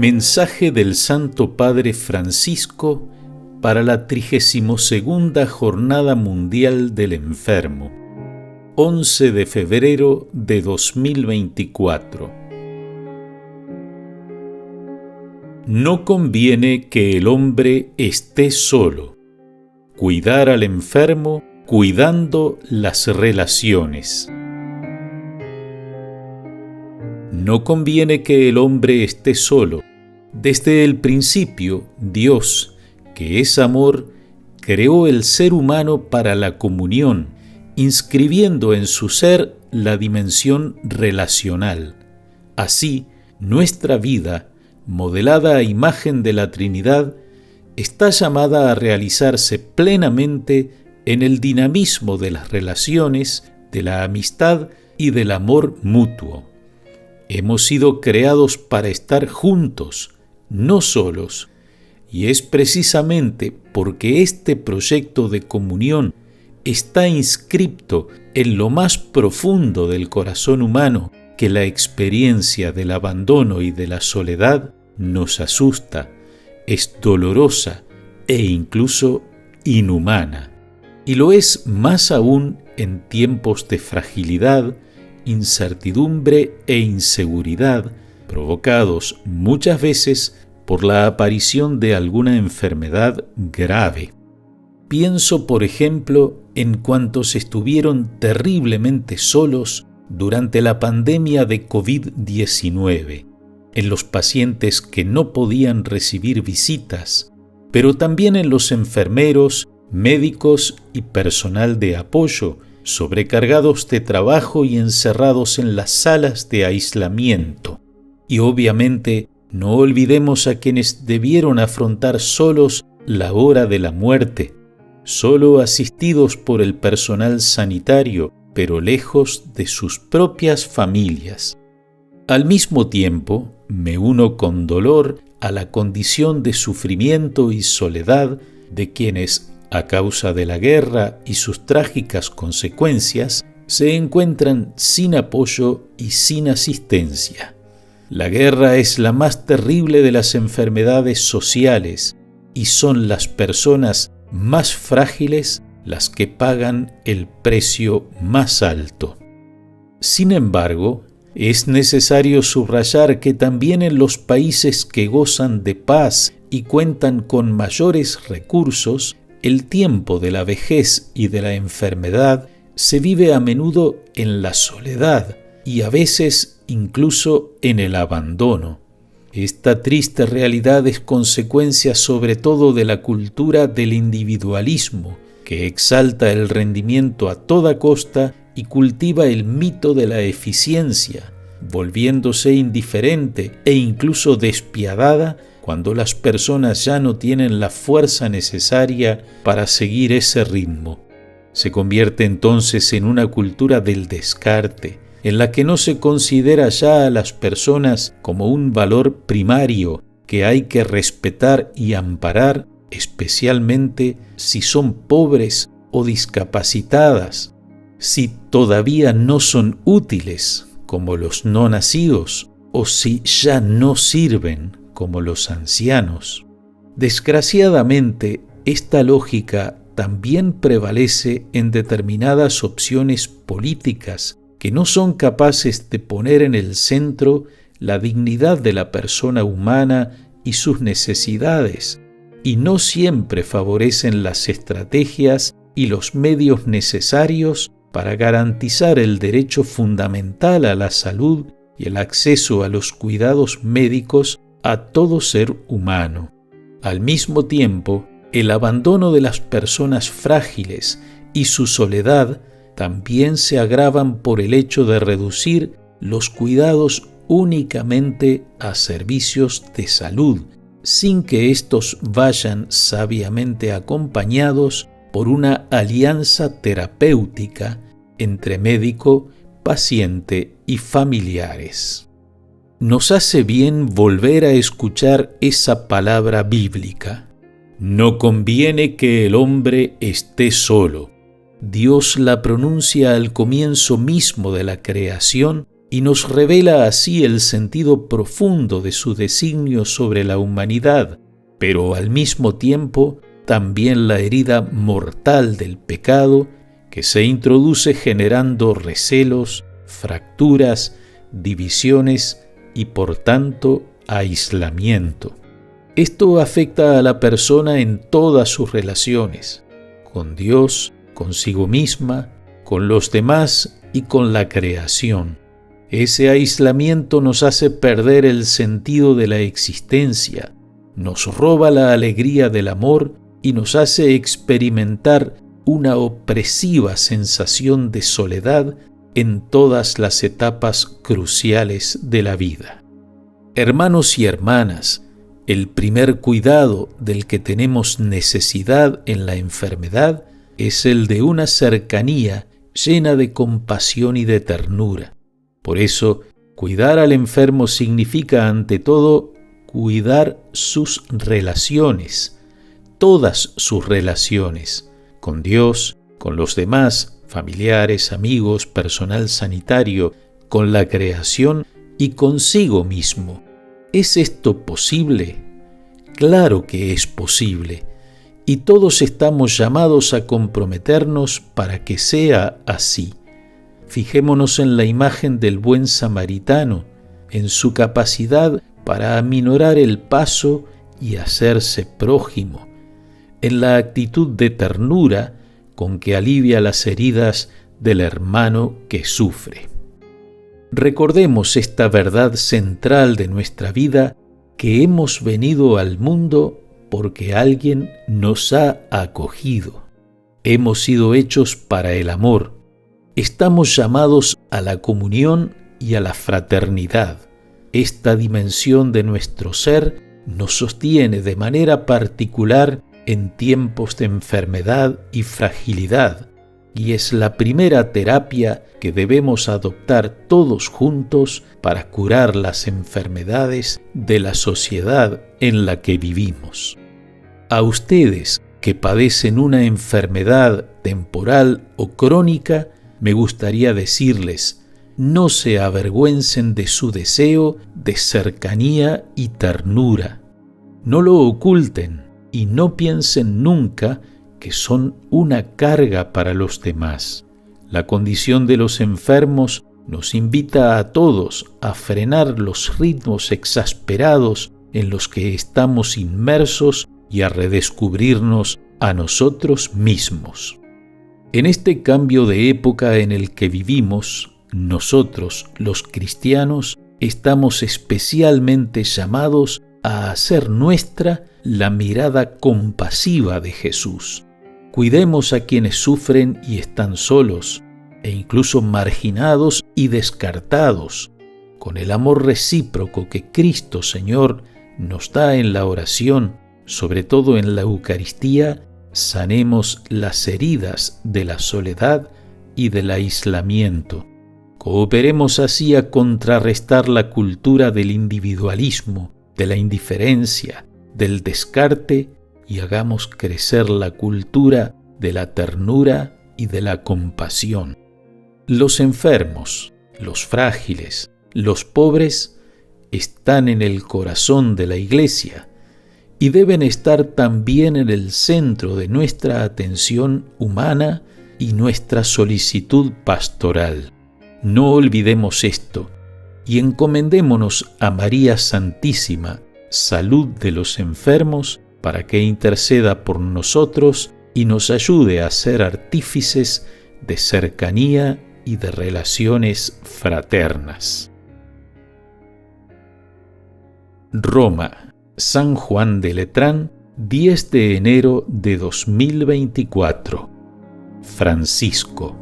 Mensaje del Santo Padre Francisco para la 32ª Jornada Mundial del Enfermo, 11 de febrero de 2024. No conviene que el hombre esté solo. Cuidar al enfermo cuidando las relaciones. No conviene que el hombre esté solo. Desde el principio, Dios, que es amor, creó el ser humano para la comunión, inscribiendo en su ser la dimensión relacional. Así, nuestra vida, modelada a imagen de la Trinidad, está llamada a realizarse plenamente en el dinamismo de las relaciones, de la amistad y del amor mutuo. Hemos sido creados para estar juntos, no solos, y es precisamente porque este proyecto de comunión está inscripto en lo más profundo del corazón humano que la experiencia del abandono y de la soledad nos asusta, es dolorosa e incluso inhumana. Y lo es más aún en tiempos de fragilidad, incertidumbre e inseguridad, provocados muchas veces por la aparición de alguna enfermedad grave. Pienso, por ejemplo, en cuantos estuvieron terriblemente solos durante la pandemia de COVID-19, en los pacientes que no podían recibir visitas, pero también en los enfermeros, médicos y personal de apoyo, sobrecargados de trabajo y encerrados en las salas de aislamiento. Y obviamente no olvidemos a quienes debieron afrontar solos la hora de la muerte, solo asistidos por el personal sanitario, pero lejos de sus propias familias. Al mismo tiempo, me uno con dolor a la condición de sufrimiento y soledad de quienes, a causa de la guerra y sus trágicas consecuencias, se encuentran sin apoyo y sin asistencia. La guerra es la más terrible de las enfermedades sociales y son las personas más frágiles las que pagan el precio más alto. Sin embargo, es necesario subrayar que también en los países que gozan de paz y cuentan con mayores recursos, el tiempo de la vejez y de la enfermedad se vive a menudo en la soledad y a veces incluso en el abandono. Esta triste realidad es consecuencia sobre todo de la cultura del individualismo, que exalta el rendimiento a toda costa y cultiva el mito de la eficiencia, volviéndose indiferente e incluso despiadada cuando las personas ya no tienen la fuerza necesaria para seguir ese ritmo. Se convierte entonces en una cultura del descarte, en la que no se considera ya a las personas como un valor primario que hay que respetar y amparar, especialmente si son pobres o discapacitadas, si todavía no son útiles, como los no nacidos, o si ya no sirven, como los ancianos. Desgraciadamente, esta lógica también prevalece en determinadas opciones políticas que no son capaces de poner en el centro la dignidad de la persona humana y sus necesidades, y no siempre favorecen las estrategias y los medios necesarios para garantizar el derecho fundamental a la salud y el acceso a los cuidados médicos a todo ser humano. Al mismo tiempo, el abandono de las personas frágiles y su soledad también se agravan por el hecho de reducir los cuidados únicamente a servicios de salud, sin que estos vayan sabiamente acompañados por una alianza terapéutica entre médico, paciente y familiares. Nos hace bien volver a escuchar esa palabra bíblica. No conviene que el hombre esté solo. Dios la pronuncia al comienzo mismo de la creación y nos revela así el sentido profundo de su designio sobre la humanidad, pero al mismo tiempo también la herida mortal del pecado que se introduce generando recelos, fracturas, divisiones y por tanto aislamiento. Esto afecta a la persona en todas sus relaciones, con Dios, consigo misma, con los demás y con la creación. Ese aislamiento nos hace perder el sentido de la existencia, nos roba la alegría del amor y nos hace experimentar una opresiva sensación de soledad en todas las etapas cruciales de la vida. Hermanos y hermanas, el primer cuidado del que tenemos necesidad en la enfermedad es el de una cercanía llena de compasión y de ternura. Por eso, cuidar al enfermo significa, ante todo, cuidar sus relaciones, todas sus relaciones, con Dios, con los demás, familiares, amigos, personal sanitario, con la creación y consigo mismo. ¿Es esto posible? Claro que es posible, y todos estamos llamados a comprometernos para que sea así. Fijémonos en la imagen del buen samaritano, en su capacidad para aminorar el paso y hacerse prójimo, en la actitud de ternura con que alivia las heridas del hermano que sufre. Recordemos esta verdad central de nuestra vida, que hemos venido al mundo porque alguien nos ha acogido. Hemos sido hechos para el amor. Estamos llamados a la comunión y a la fraternidad. Esta dimensión de nuestro ser nos sostiene de manera particular en tiempos de enfermedad y fragilidad, y es la primera terapia que debemos adoptar todos juntos para curar las enfermedades de la sociedad en la que vivimos. A ustedes que padecen una enfermedad temporal o crónica, me gustaría decirles: no se avergüencen de su deseo de cercanía y ternura. No lo oculten y no piensen nunca que son una carga para los demás. La condición de los enfermos nos invita a todos a frenar los ritmos exasperados en los que estamos inmersos y a redescubrirnos a nosotros mismos. En este cambio de época en el que vivimos, nosotros, los cristianos, estamos especialmente llamados a hacer nuestra la mirada compasiva de Jesús. Cuidemos a quienes sufren y están solos, e incluso marginados y descartados, con el amor recíproco que Cristo Señor nos da en la oración, sobre todo en la Eucaristía. Sanemos las heridas de la soledad y del aislamiento. Cooperemos así a contrarrestar la cultura del individualismo, de la indiferencia, del descarte, y hagamos crecer la cultura de la ternura y de la compasión. Los enfermos, los frágiles, los pobres están en el corazón de la Iglesia y deben estar también en el centro de nuestra atención humana y nuestra solicitud pastoral. No olvidemos esto y encomendémonos a María Santísima, salud de los enfermos, para que interceda por nosotros y nos ayude a ser artífices de cercanía y de relaciones fraternas. Roma, San Juan de Letrán, 10 de enero de 2024. Francisco.